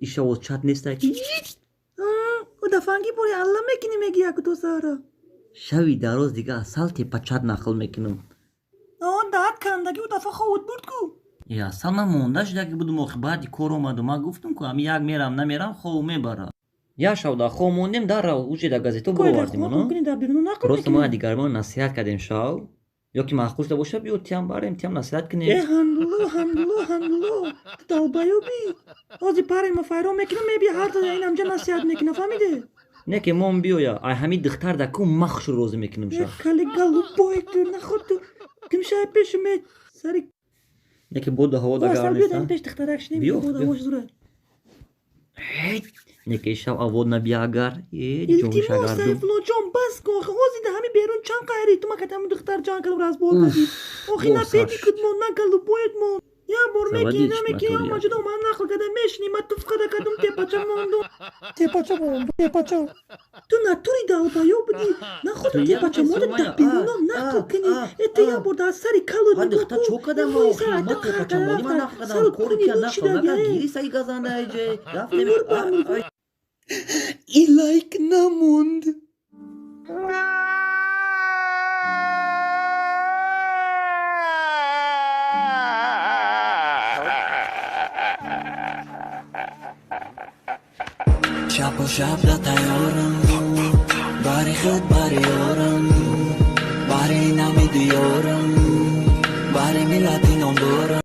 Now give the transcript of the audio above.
İşte çat nesta ki. O da fangi bori Allah mekini megi yak to sara. Şavi daroz diga asal te paçat nakıl mekinum. O da kandagi o da fa khawt burd ku. Ya sana mondaş da ki budu mokhbati koromadı ma guftum ku ami yag meram namiram khoume bara. Ya şavda khomondem dara uce da gazeto Koy da bovardim khawt onu. kuni da birunu nakıl Просто mekini. ما دیگر ما نصیحت کردیم شاو یا که محقوش da boşa bir otiyam var emtiyam nasihat کنیم Hamdullah. Dalbayo bi. Ozi pare ma fayro mekini mebi harta in amca nasihat mekini famide. نه که من بیو یا ای همین دختر دا کو مخش روز میکنم شا Kale galu boytu na khot. Kim shay peşime sari. نه که بود هوا دا Sar گار bir den نیستن peş tıktarak şine Biyo, bir boda biyo. hoş durar. نه که شب آواد نبیاگر جون İltimo شگردم sayflo John Basko. Ozi da hami berun çan kayri. Tuma katam dıktar can kalı biraz bol kadi. O khina Borsar. pedi kudmon na kalı boyet mon. Ya bor Zavadi mekini iç mekini motor ya. amacı da man nakıl kada meşni matuf kada kadum te paçam mondo. Te paçam mondo. Te paçam. Tu naturi da albayo budi. Na khot Tu te ya paçam mondo basılma ya. da birunom nakıl kini. Ete ya burada sari kalı. Hadi kıta çok adam var o kıyama te paçam oldu ma nakı kadar kori ki nakı nakı giri sayı kazandı ayce laf demiş İlaik namund. شب و شب را تیارم باری خود باری یارم باری نمی دیارم باری میلادی نم بارم